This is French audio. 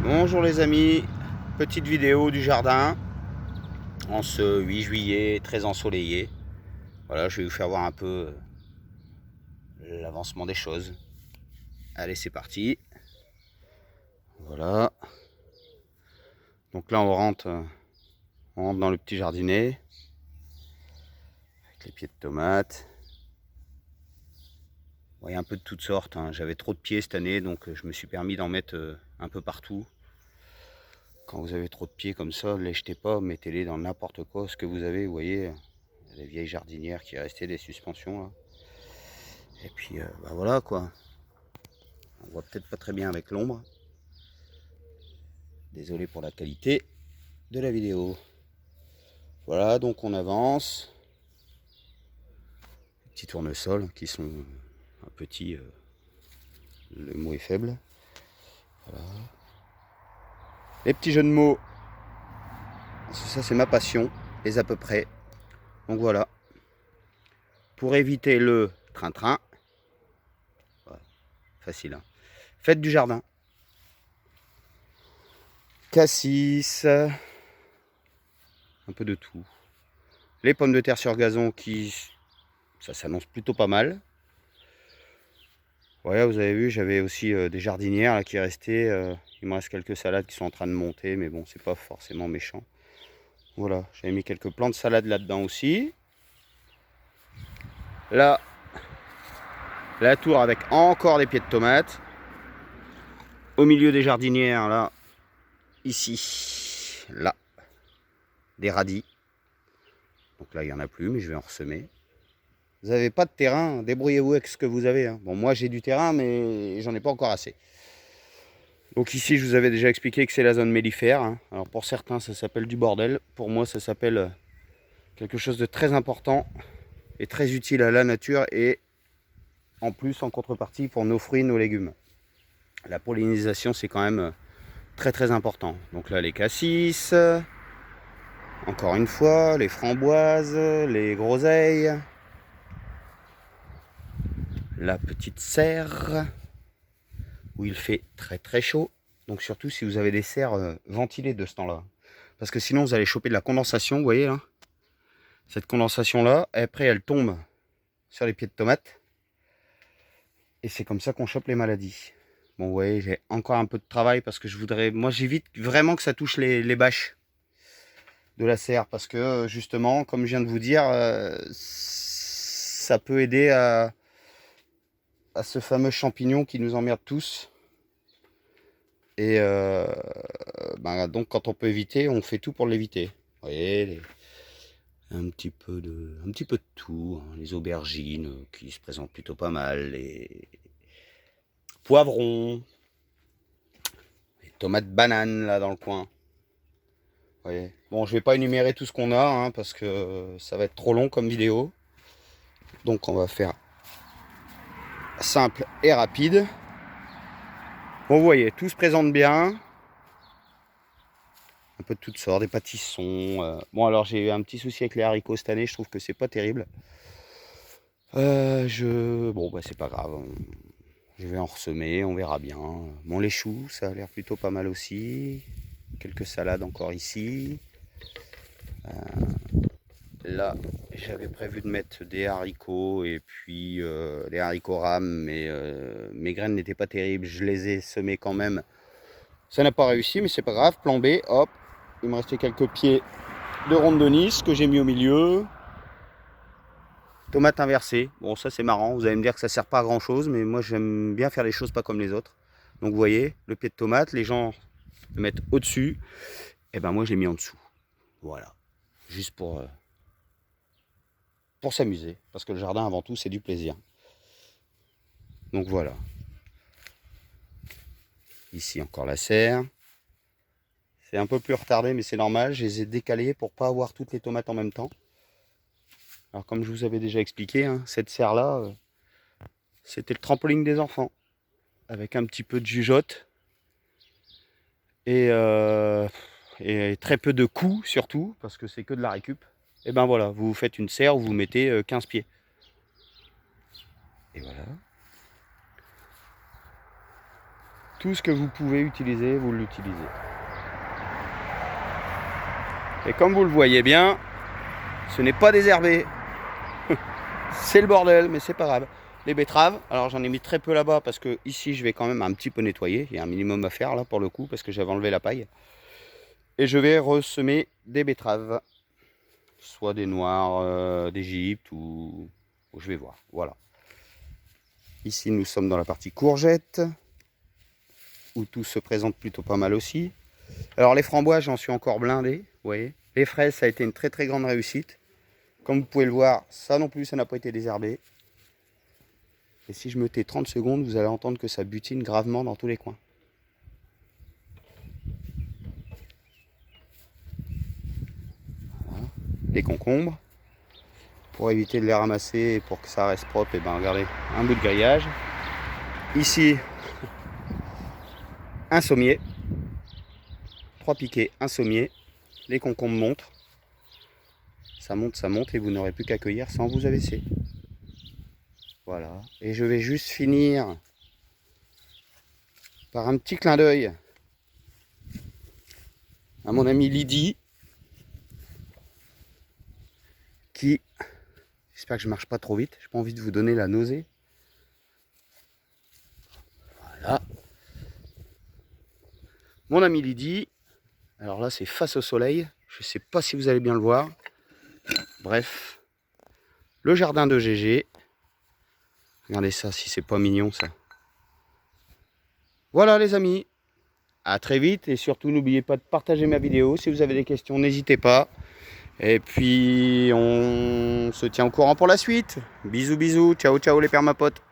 Bonjour les amis, petite vidéo du jardin en ce 8 juillet très ensoleillé. Voilà, je vais vous faire voir un peu l'avancement des choses. Allez, c'est parti. Voilà. Donc là on rentre dans le petit jardinet avec les pieds de tomates. Bon, il y a un peu de toutes sortes, hein. J'avais trop de pieds cette année, donc je me suis permis d'en mettre un peu partout. Quand vous avez trop de pieds comme ça, ne les jetez pas, mettez-les dans n'importe quoi, ce que vous avez. Vous voyez, les vieilles jardinières qui restaient des suspensions là. Et puis bah voilà quoi. On voit peut-être pas très bien avec l'ombre. Désolé pour la qualité de la vidéo. Voilà, donc on avance. Les petits tournesols qui sont un petit, le mot est faible. Voilà. Les petits jeux de mots, ça c'est ma passion, les à peu près. Donc voilà. Pour éviter le train-train, voilà, facile, hein. Faites du jardin. Cassis, un peu de tout. Les pommes de terre sur gazon ça s'annonce plutôt pas mal. Ouais, vous avez vu, j'avais aussi des jardinières là, qui restaient. Il me reste quelques salades qui sont en train de monter, mais bon, c'est pas forcément méchant. Voilà, j'avais mis quelques plants de salade là-dedans aussi. Là, la tour avec encore des pieds de tomates. Au milieu des jardinières, là, ici, là, des radis. Donc là, il n'y en a plus, mais je vais en ressemer. Vous n'avez pas de terrain, débrouillez-vous avec ce que vous avez, hein. Bon, moi j'ai du terrain, mais j'en ai pas encore assez. Donc ici, je vous avais déjà expliqué que c'est la zone mellifère, hein. Alors pour certains, ça s'appelle du bordel. Pour moi, ça s'appelle quelque chose de très important et très utile à la nature et en plus, en contrepartie, pour nos fruits, nos légumes. La pollinisation, c'est quand même très très important. Donc là, les cassis, encore une fois, les framboises, les groseilles, la petite serre, où il fait très très chaud. Donc surtout si vous avez des serres ventilées de ce temps-là. Parce que sinon, vous allez choper de la condensation, vous voyez là. Cette condensation-là, après, elle tombe sur les pieds de tomates. Et c'est comme ça qu'on chope les maladies. Bon, vous voyez, j'ai encore un peu de travail parce que je voudrais... Moi, j'évite vraiment que ça touche les bâches de la serre. Parce que, justement, comme je viens de vous dire, ça peut aider à ce fameux champignon qui nous emmerde tous. Et ben, donc, quand on peut éviter, on fait tout pour l'éviter. Vous voyez, un petit peu de tout, hein. Les aubergines qui se présentent plutôt pas mal, les poivrons, les tomates bananes là dans le coin. Vous voyez. Bon, je vais pas énumérer tout ce qu'on a, hein, parce que ça va être trop long comme vidéo. Donc on va faire simple et rapide. Bon, vous voyez, tout se présente bien. Un peu de toutes sortes, des pâtissons. Bon, alors j'ai eu un petit souci avec les haricots cette année, je trouve que c'est pas terrible. Bon, bah c'est pas grave. Je vais en ressemer, on verra bien. Bon, les choux, ça a l'air plutôt pas mal aussi. Quelques salades encore ici. Là, j'avais prévu de mettre des haricots et puis les haricots rames, mais mes graines n'étaient pas terribles. Je les ai semées quand même. Ça n'a pas réussi, mais c'est pas grave. Plan B, hop. Il me restait quelques pieds de ronde de Nice que j'ai mis au milieu. Tomate inversée. Bon, ça c'est marrant. Vous allez me dire que ça sert pas à grand chose, mais moi j'aime bien faire les choses pas comme les autres. Donc vous voyez, le pied de tomate, les gens le mettent au-dessus. Et ben moi je l'ai mis en dessous. Voilà. Juste pour s'amuser. Parce que le jardin avant tout c'est du plaisir. Donc voilà. Ici encore la serre. C'est un peu plus retardé mais c'est normal. Je les ai décalés pour pas avoir toutes les tomates en même temps. Alors comme je vous avais déjà expliqué, hein, cette serre-là, c'était le trampoline des enfants. Avec un petit peu de jugeote. Et, et très peu de coups surtout, parce que c'est que de la récup. Et ben voilà, vous faites une serre où vous mettez 15 pieds. Et voilà. Tout ce que vous pouvez utiliser, vous l'utilisez. Et comme vous le voyez bien, ce n'est pas désherbé. C'est le bordel, mais c'est pas grave. Les betteraves, alors j'en ai mis très peu là-bas parce que ici je vais quand même un petit peu nettoyer. Il y a un minimum à faire là pour le coup parce que j'avais enlevé la paille. Et je vais ressemer des betteraves. Soit des noirs d'Égypte ou je vais voir. Voilà. Ici nous sommes dans la partie courgette où tout se présente plutôt pas mal aussi. Alors les framboises, j'en suis encore blindé, vous voyez. Les fraises, ça a été une très très grande réussite. Comme vous pouvez le voir, ça non plus, ça n'a pas été désherbé. Et si je me tais 30 secondes, vous allez entendre que ça butine gravement dans tous les coins. Voilà. Les concombres. Pour éviter de les ramasser et pour que ça reste propre, et ben regardez, un bout de grillage. Ici, un sommier. 3 piquets, un sommier. Les concombres montent. Ça monte et vous n'aurez plus qu'à cueillir sans vous abaisser. Voilà. Et je vais juste finir par un petit clin d'œil à mon amie Lydie qui, j'espère que je marche pas trop vite, j'ai pas envie de vous donner la nausée. Voilà. Mon amie Lydie, alors là c'est face au soleil, je sais pas si vous allez bien le voir. Bref, le jardin de GG. Regardez ça, si c'est pas mignon ça. Voilà les amis, à très vite et surtout n'oubliez pas de partager ma vidéo. Si vous avez des questions, n'hésitez pas. Et puis on se tient au courant pour la suite. Bisous bisous, ciao ciao les permapotes.